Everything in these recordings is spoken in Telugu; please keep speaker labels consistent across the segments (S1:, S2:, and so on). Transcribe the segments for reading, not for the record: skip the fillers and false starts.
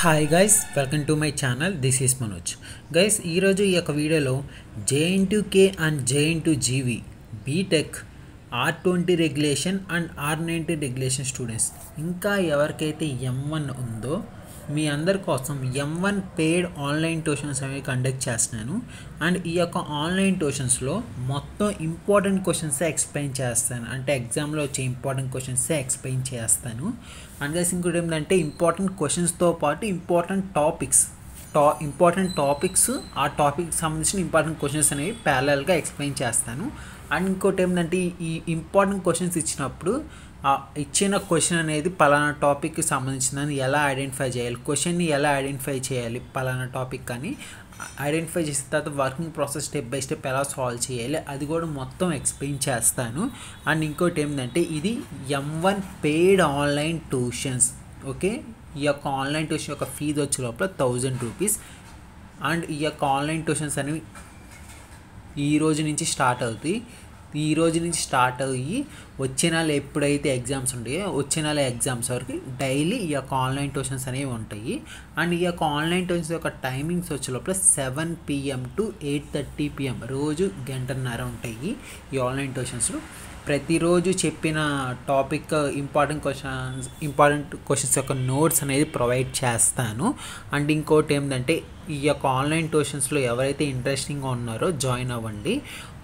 S1: Hi guys, welcome to my channel. This is Manoj. Guys, ఈరోజు ఈ యొక్క వీడియోలో JN2K and JN2GV B Tech R20 regulation and R90 regulation students ఇంకా ఎవరికైతే M1 ఉందో మీ అందరి కోసం M1 పెయిడ్ ఆన్లైన్ ట్యూషన్స్ అనేవి కండక్ట్ చేస్తున్నాను. అండ్ ఈ యొక్క ఆన్లైన్ ట్యూషన్స్లో మొత్తం ఇంపార్టెంట్ క్వశ్చన్సే ఎక్స్ప్లెయిన్ చేస్తాను. అంటే ఎగ్జామ్లో వచ్చే ఇంపార్టెంట్ క్వశ్చన్సే ఎక్స్ప్లెయిన్ చేస్తాను. అండ్ గైస్, ఇంకోటి ఏంటంటే ఇంపార్టెంట్ క్వశ్చన్స్తో పాటు ఇంపార్టెంట్ టాపిక్స్ ఆ టాపిక్కి సంబంధించిన ఇంపార్టెంట్ క్వశ్చన్స్ అనేవి ప్యారలల్గా ఎక్స్ప్లెయిన్ చేస్తాను. అండ్ ఇంకోటి ఏంటంటే ఈ ఇంపార్టెంట్ క్వశ్చన్స్ ఇచ్చినప్పుడు ఇచ్చిన క్వశ్చన్ అనేది పలానా టాపిక్కి సంబంధించిందని ఎలా ఐడెంటిఫై చేయాలి, క్వశ్చన్ని ఎలా ఐడెంటిఫై చేయాలి పలానా టాపిక్ కానీ ఐడెంటిఫై చేసిన తర్వాత working process step by step ఎలా సాల్వ్ చేయాలి అది కూడా మొత్తం ఎక్స్ప్లెయిన్ చేస్తాను. అండ్ ఇంకోటి ఏంటంటే ఇది M1 paid online tuitions. Okay, ఈ యొక్క ఆన్లైన్ ట్యూషన్ యొక్క ఫీజు వచ్చే లోపల 1000 రూపీస్. అండ్ ఈ యొక్క ఆన్లైన్ ట్యూషన్స్ అనేవి ఈ రోజు నుంచి స్టార్ట్ అవుతాయి. వచ్చే నెల ఎప్పుడైతే ఎగ్జామ్స్ ఉంటాయో వచ్చే నెల ఎగ్జామ్స్ వరకు డైలీ ఈ యొక్క ఆన్లైన్ ట్యూషన్స్ అనేవి ఉంటాయి. అండ్ ఈ యొక్క ఆన్లైన్ ట్యూషన్స్ యొక్క టైమింగ్స్ వచ్చే లోపల 7 PM to 8:30 PM రోజు గంటన్నర ఉంటాయి ఈ ఆన్లైన్ ట్యూషన్స్లో. ప్రతిరోజు చెప్పిన టాపిక్ ఇంపార్టెంట్ క్వశ్చన్స్ యొక్క నోట్స్ అనేది ప్రొవైడ్ చేస్తాను. అండ్ ఇంకోటి ఏంటంటే ఈ యొక్క ఆన్లైన్ ట్యూషన్స్లో ఎవరైతే ఇంట్రెస్టింగ్గా ఉన్నారో జాయిన్ అవ్వండి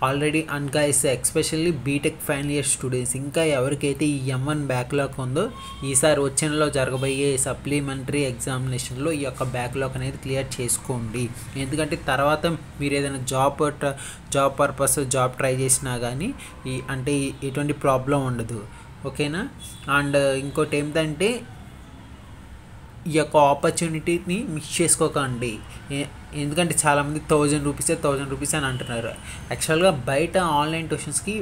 S1: already. And guys, especially B Tech final year students ఇంకా ఎవరికైతే ఈ M1 బ్యాక్లాగ్ ఉందో ఈసారి వచ్చే నెలలో జరగబోయే సప్లిమెంటరీ ఎగ్జామినేషన్లో ఈ యొక్క బ్యాక్లాగ్ అనేది క్లియర్ చేసుకోండి. ఎందుకంటే తర్వాత మీరు ఏదైనా జాబ్ పర్పస్ ట్రై చేసినా కానీ ఎటువంటి ప్రాబ్లం ఉండదు. ఓకేనా? అండ్ ఇంకోటి ఏంటంటే ఈ యొక్క ఆపర్చునిటీని మిస్ చేసుకోకండి. ఎందుకంటే చాలామంది 1000 రూపీస్ అని అంటున్నారు. యాక్చువల్గా బయట ఆన్లైన్ ట్యూషన్స్కి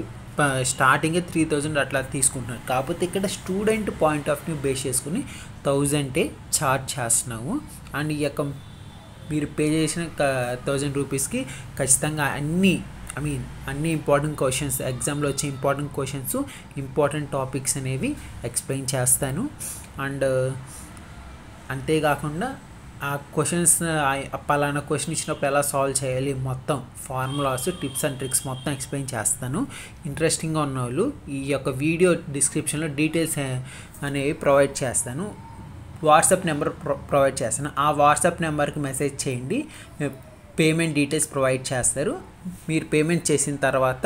S1: స్టార్టింగే 3000 అట్లా తీసుకుంటున్నారు. కాకపోతే ఇక్కడ student point of view base చేసుకుని 1000 ఛార్జ్ చేస్తున్నాము. అండ్ ఈ యొక్క మీరు పే చేసిన 1000 రూపీస్కి ఖచ్చితంగా అన్ని ఇంపార్టెంట్ క్వశ్చన్స్, ఎగ్జామ్లో వచ్చే ఇంపార్టెంట్ టాపిక్స్ అనేవి ఎక్స్ప్లెయిన్ చేస్తాను. అండ్ అంతేకాకుండా ఆ క్వశ్చన్స్ పలానా క్వశ్చన్ ఇచ్చినప్పుడు ఎలా సాల్వ్ చేయాలి మొత్తం ఫార్ములాస్, టిప్స్ అండ్ ట్రిక్స్ మొత్తం ఎక్స్ప్లెయిన్ చేస్తాను. ఇంట్రెస్టింగ్గా ఉన్న వాళ్ళు ఈ యొక్క వీడియో డిస్క్రిప్షన్లో డీటెయిల్స్ అనేవి ప్రొవైడ్ చేస్తాను. వాట్సాప్ నెంబర్ ప్రొవైడ్ చేస్తాను. ఆ వాట్సాప్ నెంబర్కి మెసేజ్ చేయండి, పేమెంట్ డీటెయిల్స్ ప్రొవైడ్ చేస్తారు. మీరు పేమెంట్ చేసిన తర్వాత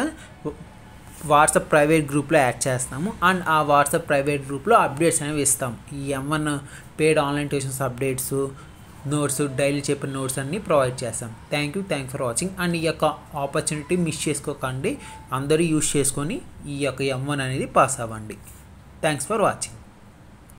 S1: వాట్సాప్ ప్రైవేట్ గ్రూప్లో యాడ్ చేస్తాము. అండ్ ఆ వాట్సాప్ ప్రైవేట్ గ్రూప్లో అప్డేట్స్ అనేవి ఇస్తాం. ఈ M1 paid online tuitions updates, notes, daily చెప్పిన నోట్స్ అన్నీ ప్రొవైడ్ చేస్తాం. Thank you for watching. And ఈ యొక్క ఆపర్చునిటీ మిస్ చేసుకోకండి. అందరూ యూజ్ చేసుకొని ఈ యొక్క M1 అనేది పాస్ అవ్వండి. Thanks for watching.